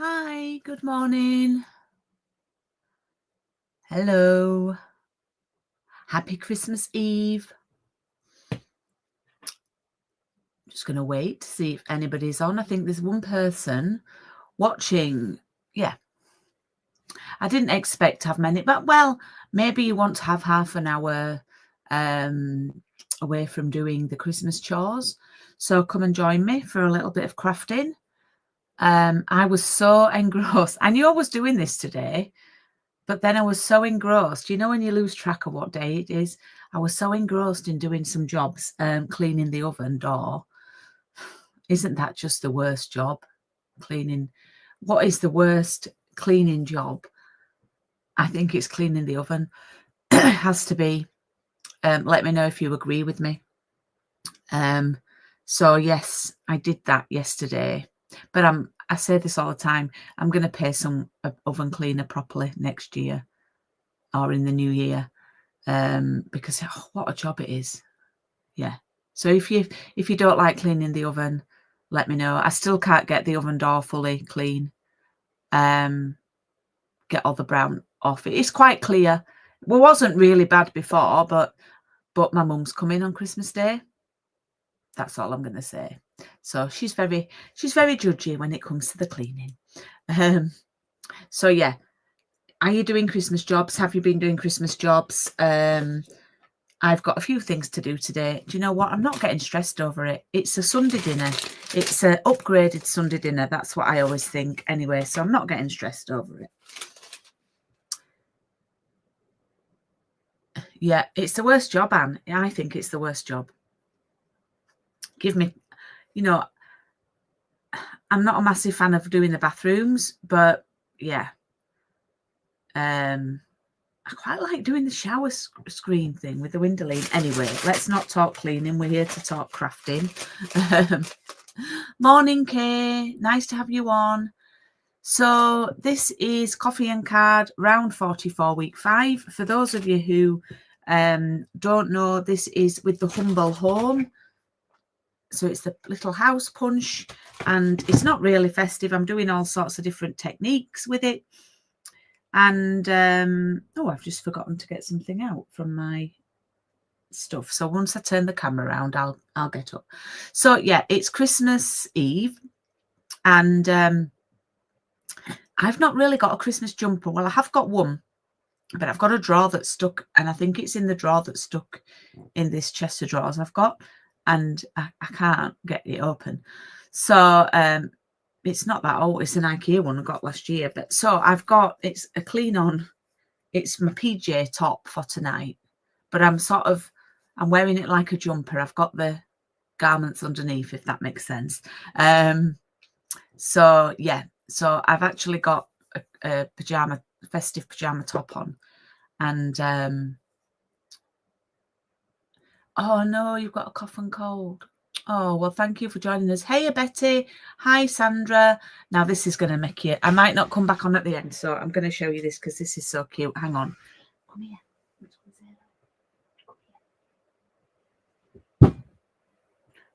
Hi, good morning. Hello. Happy Christmas Eve. Just going to wait to see if anybody's on. I think there's one person watching. Yeah. I didn't expect to have many, but well, maybe you want to have half an hour away from doing the Christmas chores. So come and join me for a little bit of crafting. I was so engrossed. I knew I was doing this today. But then I was so engrossed, you know, when you lose track of what day it is, I was so engrossed in doing some jobs, cleaning the oven door. Isn't that just the worst job? Cleaning. What is the worst cleaning job? I think it's cleaning the oven. It has to be. Let me know if you agree with me. So yes, I did that yesterday. But I say this all the time. I'm going to pay some oven cleaner properly next year or in the new year. Because what a job it is. Yeah. So if you don't like cleaning the oven, let me know. I still can't get the oven door fully clean. Get all the brown off it. It's quite clear. Well, it wasn't really bad before, but my mum's coming on Christmas Day. That's all I'm going to say. So she's very judgy when it comes to the cleaning. So yeah. Are you doing Christmas jobs? Have you been doing Christmas jobs? I've got a few things to do today. Do you know what? I'm not getting stressed over it. It's a Sunday dinner. It's an upgraded Sunday dinner. That's what I always think anyway. So I'm not getting stressed over it. Yeah, it's the worst job, Anne. I think it's the worst job. Give me, you know, I'm not a massive fan of doing the bathrooms, but yeah. I quite like doing the shower screen thing with the windowline. Anyway, let's not talk cleaning. We're here to talk crafting. Morning, Kay. Nice to have you on. So this is Coffee and Card round 44, week 5. For those of you who don't know, this is with the Humble Home. So it's the little house punch, and it's not really festive. I'm doing all sorts of different techniques with it. And oh, I've just forgotten to get something out from my stuff. So once I turn the camera around, I'll get up. So yeah, it's Christmas Eve, and I've not really got a Christmas jumper. Well, I have got one, but I've got a drawer that's stuck, and I think it's in the drawer that's stuck in this chest of drawers I've got, and I can't get it open. So it's not that old. It's an IKEA one I got last year. But so I've got, it's a clean on. It's my PJ top for tonight, but I'm wearing it like a jumper. I've got the garments underneath, if that makes sense. So yeah, so I've actually got a festive pajama top on, and oh no, you've got a cough and cold. Oh, well, thank you for joining us. Hey, Betty. Hi, Sandra. Now, this is going to make you... I might not come back on at the end, so I'm going to show you this because this is so cute. Hang on. Come here.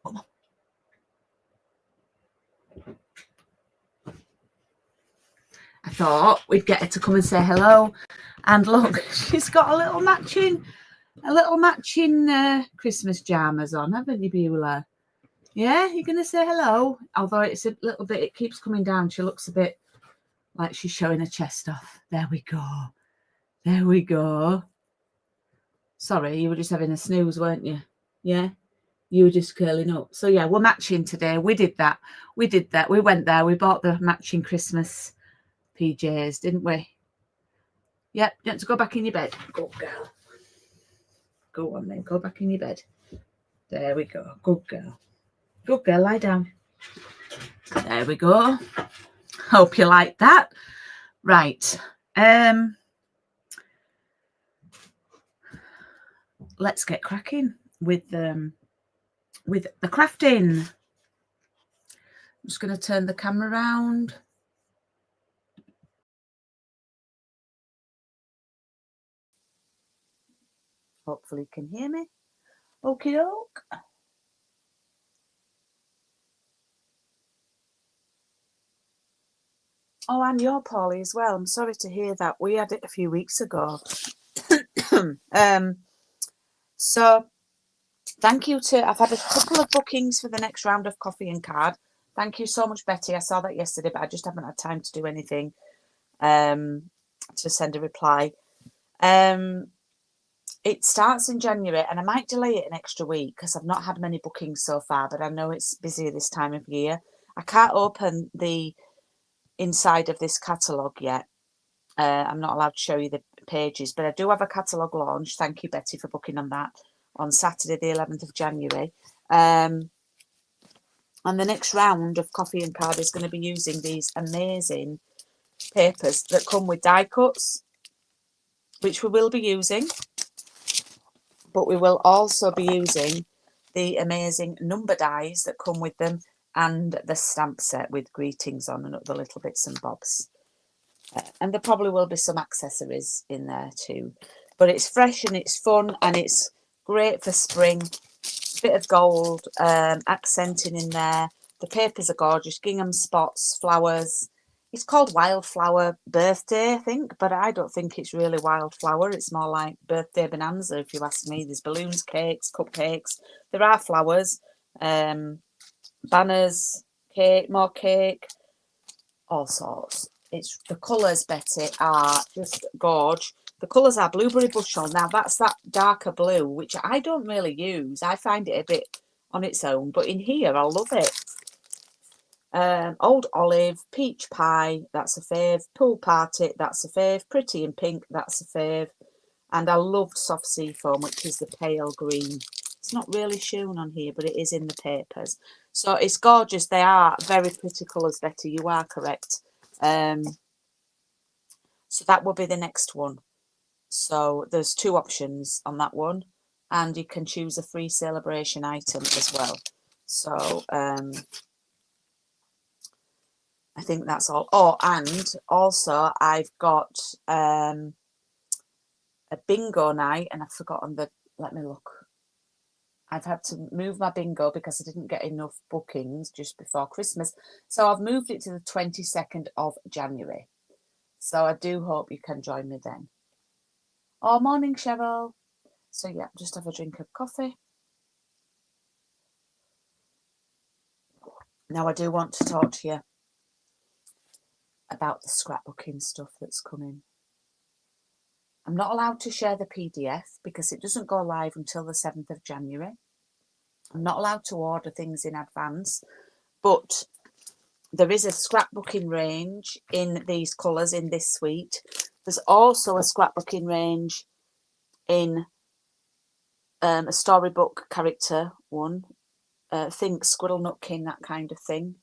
Come on. I thought we'd get her to come and say hello. And look, she's got a little matching Christmas jammers on, haven't you, Beulah? Yeah, you're going to say hello? Although it's a little bit, it keeps coming down. She looks a bit like she's showing her chest off. There we go. There we go. Sorry, you were just having a snooze, weren't you? Yeah? You were just curling up. So, yeah, we're matching today. We did that. We went there. We bought the matching Christmas PJs, didn't we? Yep, you have to go back in your bed. Good girl. Go on then, go back in your bed. There we go. Good girl. Good girl, lie down. There we go. Hope you like that. Right. Let's get cracking with the crafting. I'm just going to turn the camera around. Hopefully you can hear me. Okie doke. Oh, and you're poorly as well. I'm sorry to hear that. We had it a few weeks ago. So thank you to, I've had a couple of bookings for the next round of coffee and card. Thank you so much, Betty. I saw that yesterday, but I just haven't had time to do anything to send a reply. It starts in January, and I might delay it an extra week because I've not had many bookings so far, but I know it's busy this time of year. I can't open the inside of this catalogue yet. I'm not allowed to show you the pages, but I do have a catalogue launch. Thank you, Betty, for booking on that on Saturday, the 11th of January. And the next round of coffee and card is going to be using these amazing papers that come with die cuts, which we will be using, but we will also be using the amazing number dies that come with them and the stamp set with greetings on and other little bits and bobs. And there probably will be some accessories in there too. But it's fresh and it's fun and it's great for spring. Bit of gold accenting in there. The papers are gorgeous. Gingham spots, flowers. It's called Wildflower Birthday, I think, but I don't think it's really wildflower. It's more like birthday bonanza, if you ask me. There's balloons, cakes, cupcakes. There are flowers, banners, cake, more cake, all sorts. It's the colours, Betty, are just gorge. The colours are blueberry bushel. Now that's that darker blue, which I don't really use. I find it a bit on its own, but in here I love it. Old olive, peach pie, that's a fave. Pool party, that's a fave. Pretty in pink, that's a fave. And I loved soft seafoam, which is the pale green. It's not really shown on here, but it is in the papers. So it's gorgeous. They are very pretty colours, Betty. You are correct. So that will be the next one. So there's two options on that one, and you can choose a free celebration item as well. So I think that's all. Oh, and also I've got a bingo night, and I've forgotten the, let me look. I've had to move my bingo because I didn't get enough bookings just before Christmas. So I've moved it to the 22nd of January. So I do hope you can join me then. Oh, morning, Cheryl. So yeah, just have a drink of coffee. Now I do want to talk to you about the scrapbooking stuff that's coming. I'm not allowed to share the PDF because it doesn't go live until the 7th of January. I'm not allowed to order things in advance, but there is a scrapbooking range in these colours in this suite. There's also a scrapbooking range in a storybook character one. Think Squirrel Nutkin, that kind of thing.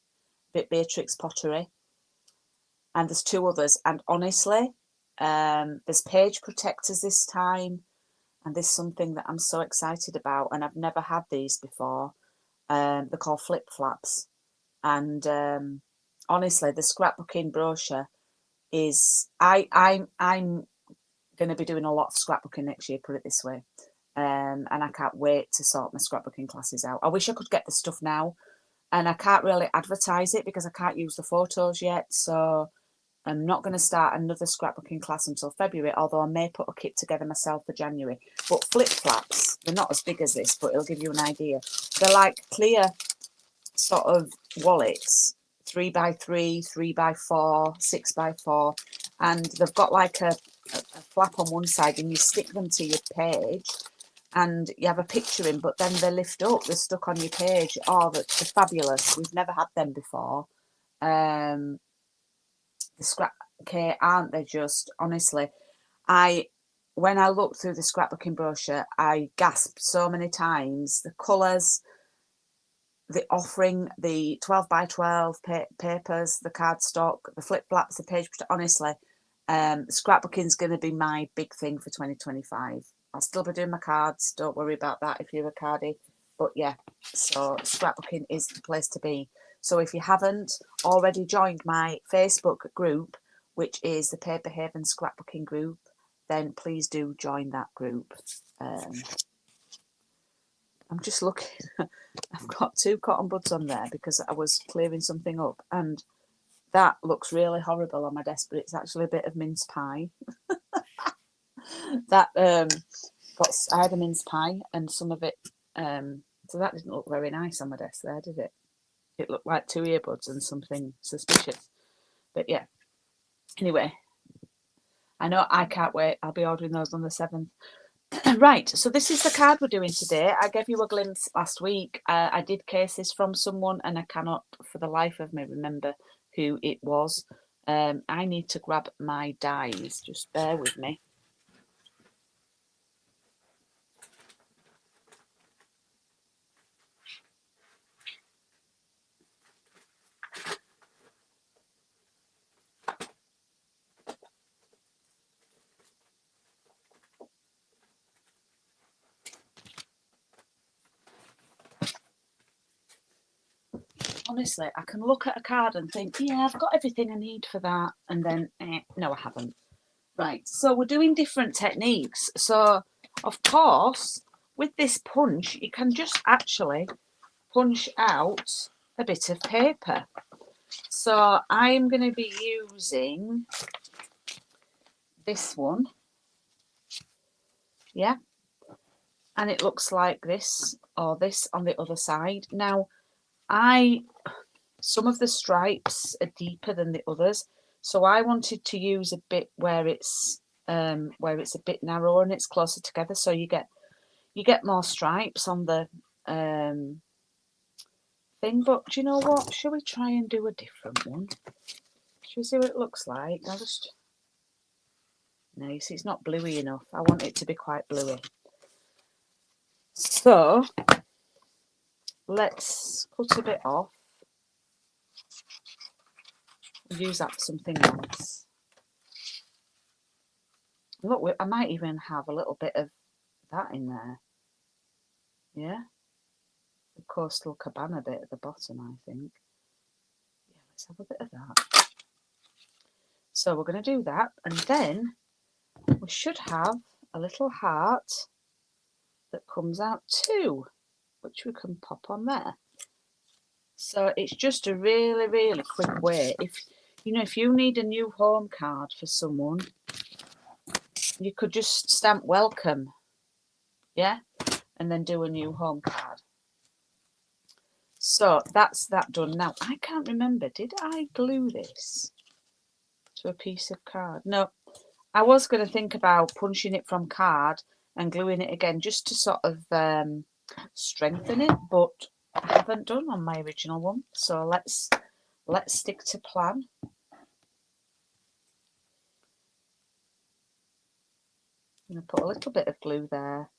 Bit Beatrix Pottery. And there's two others. And honestly, there's page protectors this time. And this is something that I'm so excited about. And I've never had these before. They're called Flip Flaps. And honestly, the scrapbooking brochure is... I'm going to be doing a lot of scrapbooking next year, put it this way. And I can't wait to sort my scrapbooking classes out. I wish I could get the stuff now. And I can't really advertise it because I can't use the photos yet. So I'm not going to start another scrapbooking class until February, although I may put a kit together myself for January. But Flip Flaps, they're not as big as this, but it'll give you an idea. They're like clear sort of wallets, 3x3, 3x4, 6x4, and they've got like a flap on one side, and you stick them to your page, and you have a picture in, but then they lift up, they're stuck on your page. Oh, they're fabulous. We've never had them before. The scrap kit, aren't they just? Honestly, when I looked through the scrapbooking brochure, I gasped so many times. The colours, the offering, the 12x12 papers, the cardstock, the flip flaps, the page. Honestly, scrapbooking is going to be my big thing for 2025. I'll still be doing my cards. Don't worry about that if you're a cardie. But yeah, so scrapbooking is the place to be. So if you haven't already joined my Facebook group, which is the Paper Haven Scrapbooking group, then please do join that group. I'm just looking. I've got 2 cotton buds on there because I was clearing something up, and That looks really horrible on my desk, but it's actually a bit of mince pie. That I had a mince pie and some of it, so that didn't look very nice on my desk there, did it? It looked like 2 earbuds and something suspicious. But yeah, anyway, I know I can't wait. I'll be ordering those on the 7th. Right, so this is the card we're doing today. I gave you a glimpse last week. I did case this from someone and I cannot for the life of me remember who it was. I need to grab my dies. Just bear with me. Honestly, I can look at a card and think, yeah, I've got everything I need for that. And then, no, I haven't. Right, so we're doing different techniques. So, of course, with this punch, you can just actually punch out a bit of paper. So I'm going to be using this one. Yeah. And it looks like this, or this on the other side. Now, some of the stripes are deeper than the others, so I wanted to use a bit where it's a bit narrower and it's closer together, so you get more stripes on the thing. But do you know what? Shall we try and do a different one? Shall we see what it looks like? No, you see, it's not bluey enough. I want it to be quite bluey. So let's cut a bit off. We'll use that for something else. Look, I might even have a little bit of that in there. Yeah. The Coastal Cabana bit at the bottom, I think. Yeah, let's have a bit of that. So we're going to do that, and then we should have a little heart that comes out too, which we can pop on there. So it's just a really, really quick way. If you need a new home card for someone, you could just stamp welcome, yeah, and then do a new home card. So that's that done. Now, I can't remember, did I glue this to a piece of card? No, I was going to think about punching it from card and gluing it again just to sort of strengthen it, but I haven't done on my original one. So let's stick to plan. I'm going to put a little bit of glue there.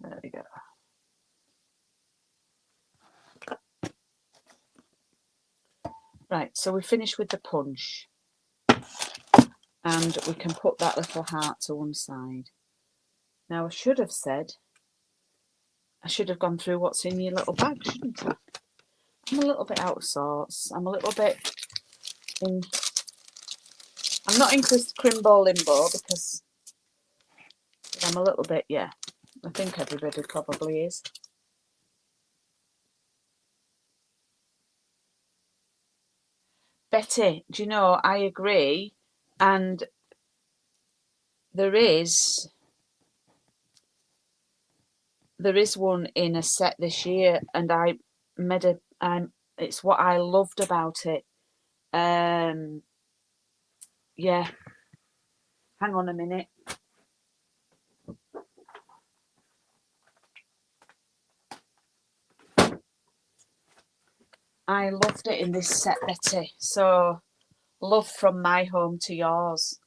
There we go. Right, so we finished with the punch. And we can put that little heart to one side. Now, I should have gone through what's in your little bag, shouldn't I? I'm a little bit out of sorts. I'm a little bit in... I'm not in Crimbo limbo because I'm a little bit, yeah. I think everybody probably is. Betty, do you know, I agree. And there is one in a set this year, and it's what I loved about it. Yeah. Hang on a minute. I loved it in this set, Betty. So, love from my home to yours.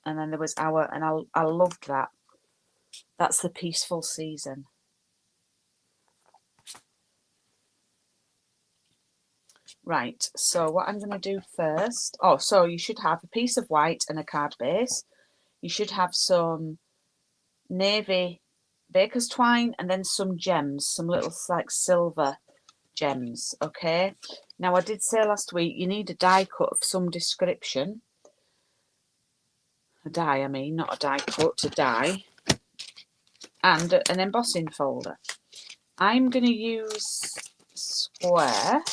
And then there was our, and I loved that. That's the peaceful season. Right, so what I'm going to do first... Oh, so you should have a piece of white and a card base. You should have some navy baker's twine and then some gems, some little like silver gems. Okay, now I did say last week you need a die cut of some description. A die, I mean, not a die cut, a die, and an embossing folder. I'm going to use square.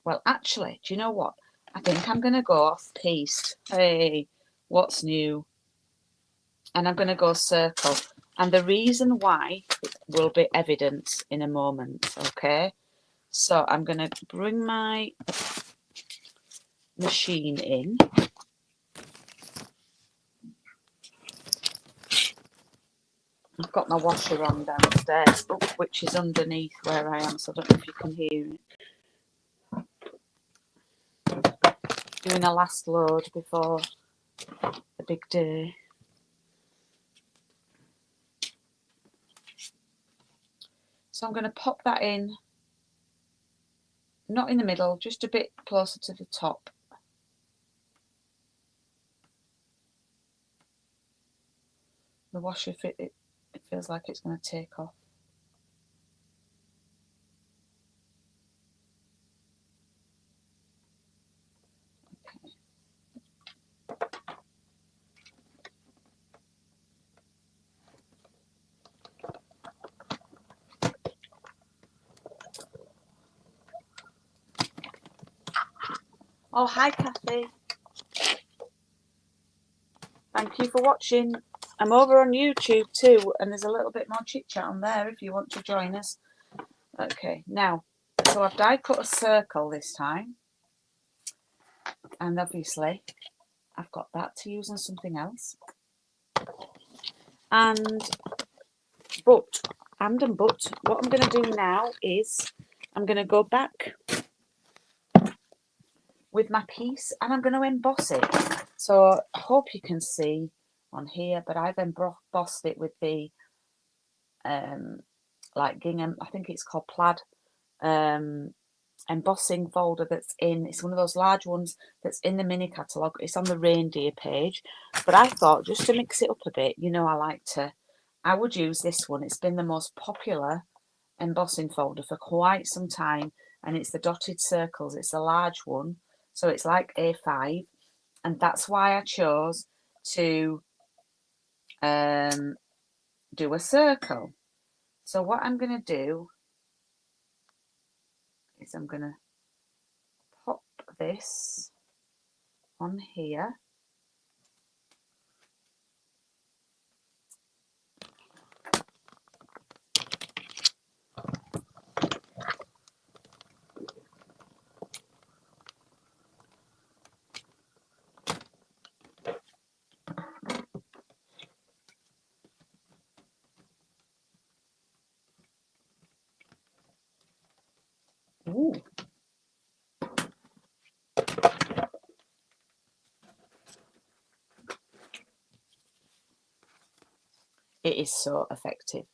Well, actually, do you know what? I think I'm going to go off piece. Hey, what's new? And I'm going to go circle. And the reason why will be evident in a moment, okay? So I'm going to bring my machine in. I've got my washer on downstairs, which is underneath where I am, so I don't know if you can hear it. Doing a last load before the big day. So I'm going to pop that in, not in the middle, just a bit closer to the top. The washer, it feels like it's going to take off. Oh, hi, Kathy. Thank you for watching. I'm over on YouTube too, and there's a little bit more chit-chat on there if you want to join us. Okay, now, so I've die cut a circle this time. And obviously, I've got that to use on something else. But, what I'm going to do now is I'm going to go back with my piece and I'm going to emboss it. So I hope you can see on here, but I've embossed it with the like gingham, I think it's called plaid embossing folder that's in, it's one of those large ones that's in the mini catalogue. It's on the reindeer page, but I thought just to mix it up a bit, you know, I would use this one. It's been the most popular embossing folder for quite some time, and it's the dotted circles. It's a large one, so it's like A5, and that's why I chose to do a circle. So what I'm going to do is I'm going to pop this on here. Ooh. It is so effective.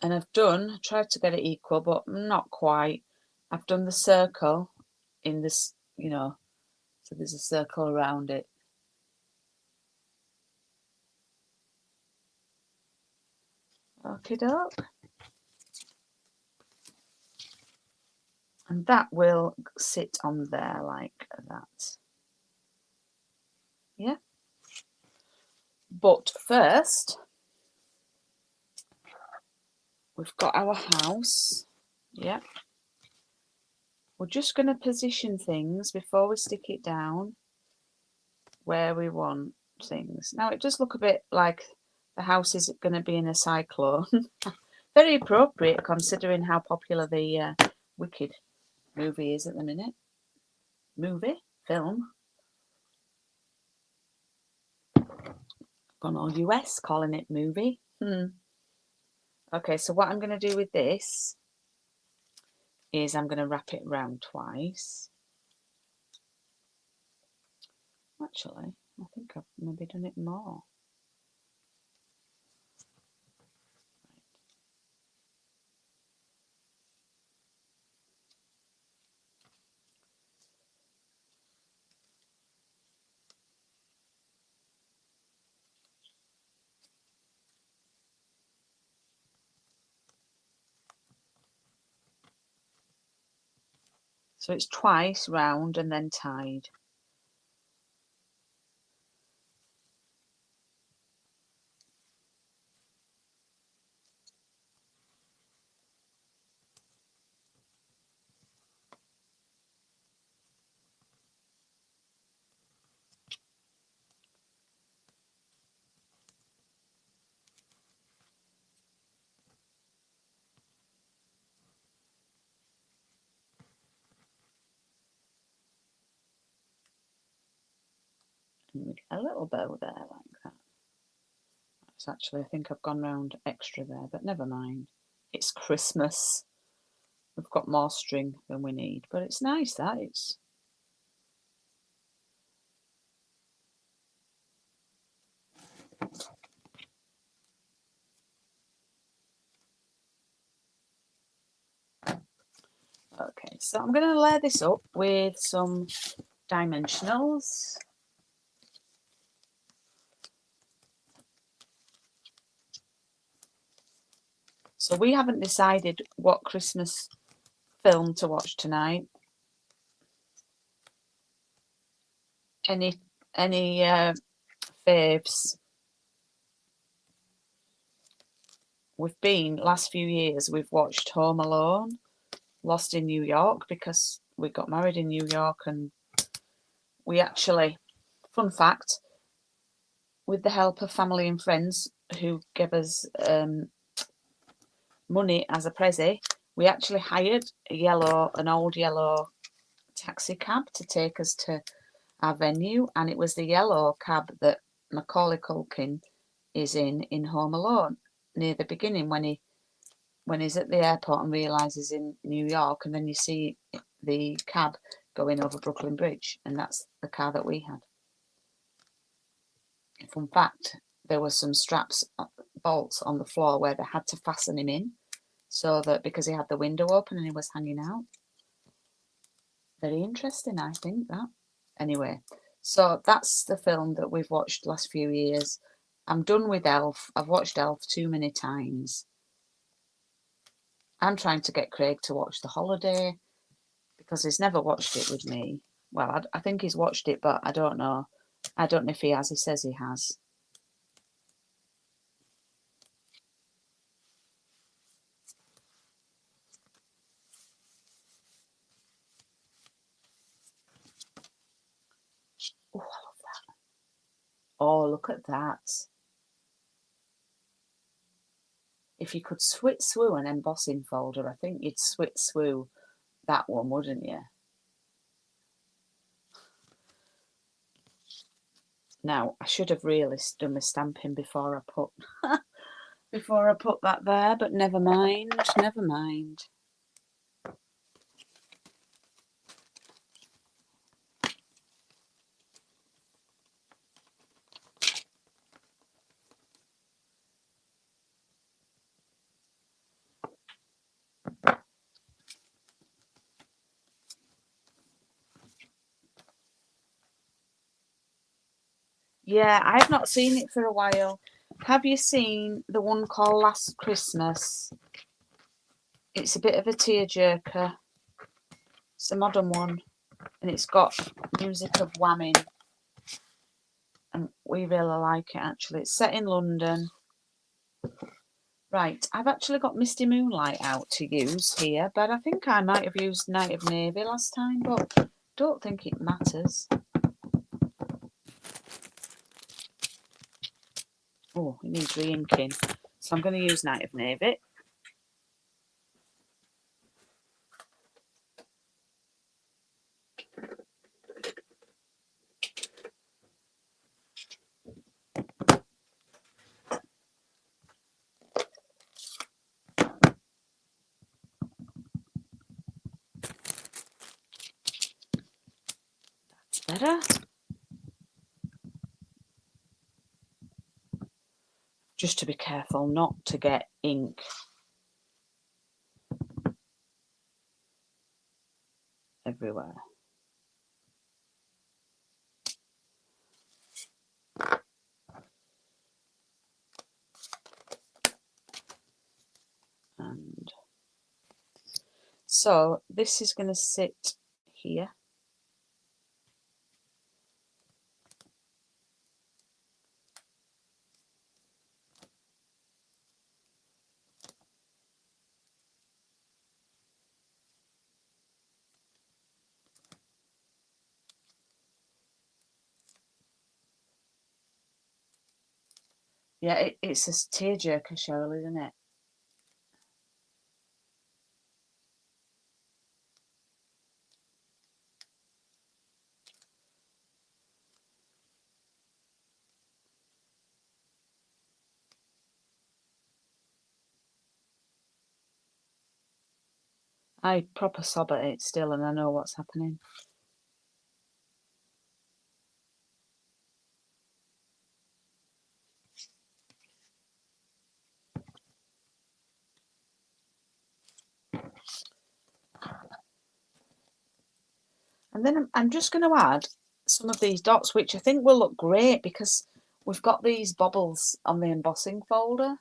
And I've tried to get it equal, but not quite. I've done the circle in this, you know, so there's a circle around it. Okie doke. And that will sit on there like that. Yeah. But first, we've got our house. Yeah. We're just going to position things before we stick it down where we want things. Now, it does look a bit like the house is going to be in a cyclone. Very appropriate considering how popular the Wicked movie is at the minute. Film. Gone all US calling it movie. Okay, so what I'm going to do with this is I'm going to wrap it round twice. Actually, I think I've maybe done it more. So it's twice round and then tied. And we get a little bow there like that. That's actually, I think I've gone round extra there, but never mind. It's Christmas. We've got more string than we need, but it's nice that it's. Okay, so I'm going to layer this up with some dimensionals. So we haven't decided what Christmas film to watch tonight. Any faves? We've been, last few years, we've watched Home Alone, Lost in New York, because we got married in New York, and we actually, fun fact, with the help of family and friends who gave us money as a prezi, we actually hired an old yellow taxi cab to take us to our venue, and it was the yellow cab that Macaulay Culkin is in Home Alone near the beginning when he's at the airport and realises in New York, and then you see the cab going over Brooklyn Bridge, and that's the car that we had. Fun fact, there were some straps, bolts on the floor where they had to fasten him in, so that because he had the window open and he was hanging out. Very interesting, I think, that. Anyway, so that's the film that we've watched last few years. I'm done with Elf. I've watched Elf too many times. I'm trying to get Craig to watch The Holiday because he's never watched it with me. Well, I think he's watched it, but I don't know. I don't know if he has. He says he has. Oh, I love that. Oh, look at that. If you could swit swoo an embossing folder, I think you'd swit swoo that one, wouldn't you? Now, I should have really done my stamping before I put that there, but never mind, never mind. Yeah, I've not seen it for a while. Have you seen the one called Last Christmas? It's a bit of a tearjerker. It's a modern one, and it's got music of whamming, and we really like it, actually. It's set in London. Right, I've actually got Misty Moonlight out to use here, but I think I might have used Night of Navy last time, but don't think it matters. Oh, it needs re-inking, so I'm going to use Night of Navy. That's better. Just to be careful not to get ink everywhere. And so this is going to sit here. Yeah, it's a tearjerker, Cheryl, isn't it? I proper sob at it still, and I know what's happening. And then I'm just going to add some of these dots, which I think will look great because we've got these bobbles on the embossing folder.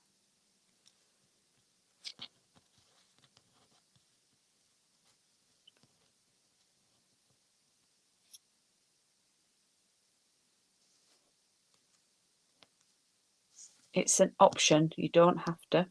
It's an option, you don't have to.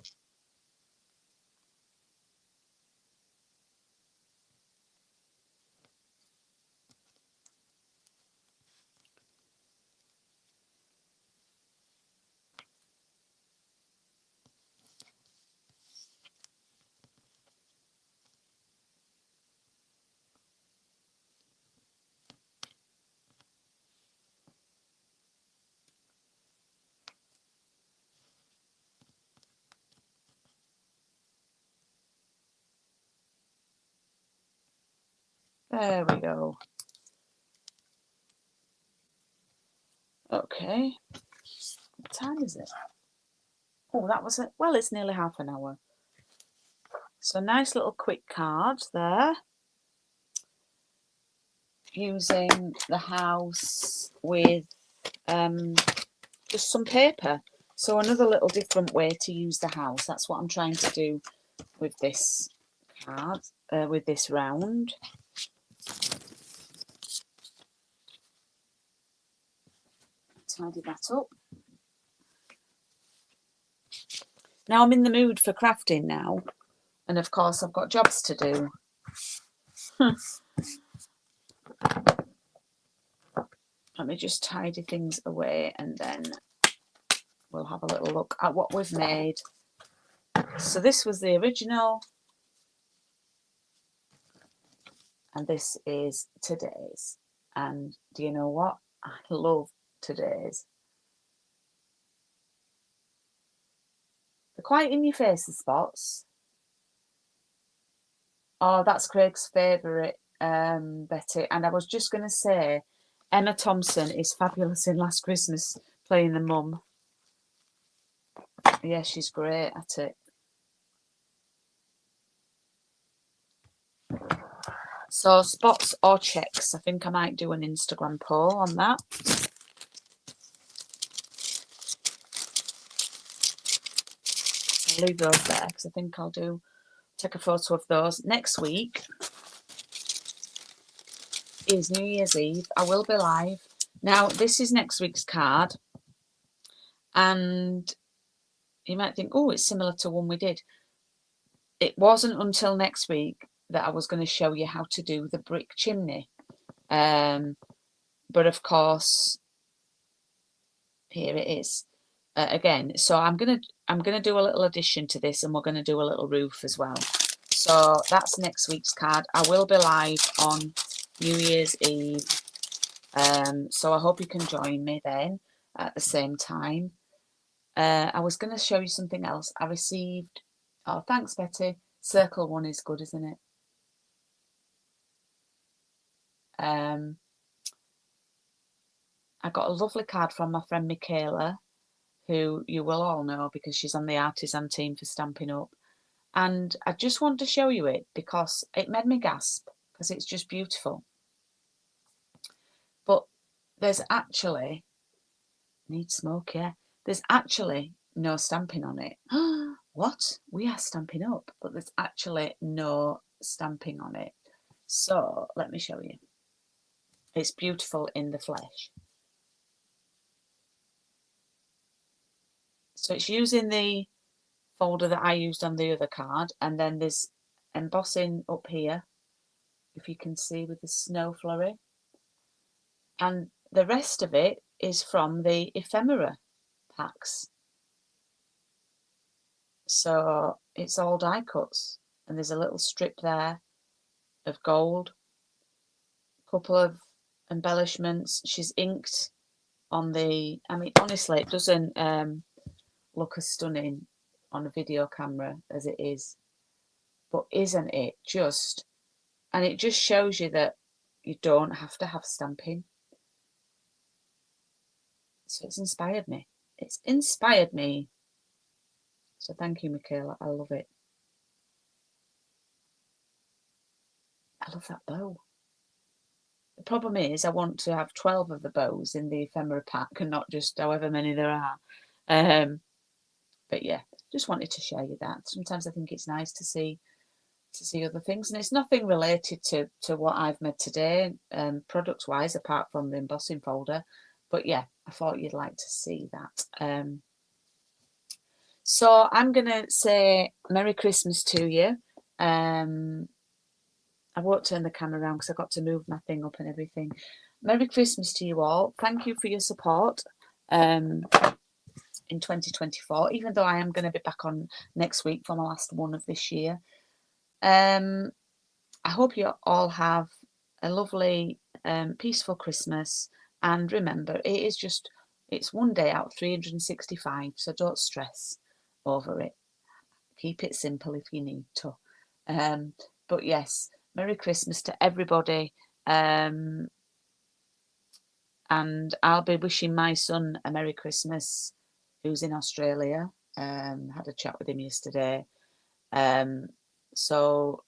There we go. Okay. What time is it? Oh, that was it. Well, it's nearly half an hour. So nice little quick card there. Using the house with just some paper. So another little different way to use the house. That's what I'm trying to do with this card, with this round. Tidy that up. Now I'm in the mood for crafting now. And of course I've got jobs to do. Let me just tidy things away and then we'll have a little look at what we've made. So this was the original. And this is today's. And do you know what? I love today's. They're quite in your face, the spots. Oh, that's Craig's favourite, Betty. And I was just going to say, Emma Thompson is fabulous in Last Christmas, playing the mum. Yeah, she's great at it. So, spots or checks? I think I might do an Instagram poll on that. I'll leave those there because I think I'll take a photo of those. Next week is New Year's Eve. I will be live. Now, this is next week's card. And you might think, oh, it's similar to one we did. It wasn't until next week that I was going to show you how to do the brick chimney. But of course, here it is. Again, so I'm gonna do a little addition to this, and we're gonna do a little roof as well. So that's next week's card. I will be live on New Year's Eve, so I hope you can join me then at the same time. I was going to show you something else. I received, oh thanks Betty, circle one is good, isn't it? I got a lovely card from my friend Michaela, who you will all know because she's on the artisan team for Stampin' Up. And I just want to show you it because it made me gasp because it's just beautiful. But there's actually, need smoke, yeah. There's actually no stamping on it. What? We are Stampin' Up, but there's actually no stamping on it. So let me show you. It's beautiful in the flesh. So it's using the folder that I used on the other card, and then there's embossing up here, if you can see, with the snow flurry, and the rest of it is from the ephemera packs. So it's all die cuts, and there's a little strip there of gold, a couple of embellishments. She's inked on the, I mean, honestly, it doesn't look as stunning on a video camera as it is, but isn't it just, and it just shows you that you don't have to have stamping. So it's inspired me. It's inspired me. So thank you, Michaela. I love it. I love that bow. The problem is I want to have 12 of the bows in the ephemera pack and not just however many there are. But yeah, just wanted to share you that. Sometimes I think it's nice to see other things, and it's nothing related to what I've made today, products wise, apart from the embossing folder. But yeah, I thought you'd like to see that. So I'm gonna say Merry Christmas to you. I won't turn the camera around because I've got to move my thing up and everything. Merry Christmas to you all. Thank you for your support in 2024, even though I am going to be back on next week for my last one of this year. I hope you all have a lovely, peaceful Christmas. And remember, it's one day out of 365, so don't stress over it. Keep it simple if you need to. But yes, Merry Christmas to everybody. And I'll be wishing my son a Merry Christmas, who's in Australia. Had a chat with him yesterday. So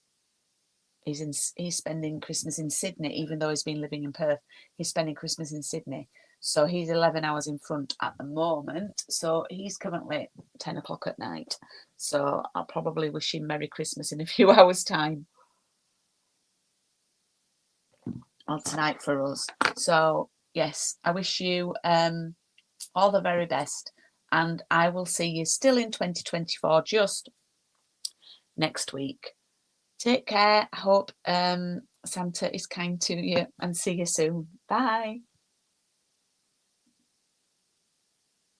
he's spending Christmas in Sydney, even though he's been living in Perth. He's spending Christmas in Sydney. So he's 11 hours in front at the moment. So he's currently 10 o'clock at night. So I'll probably wish him Merry Christmas in a few hours' time. Well, tonight for us. So yes, I wish you all the very best, and I will see you still in 2024, just next week. Take care. I hope Santa is kind to you, and see you soon. Bye.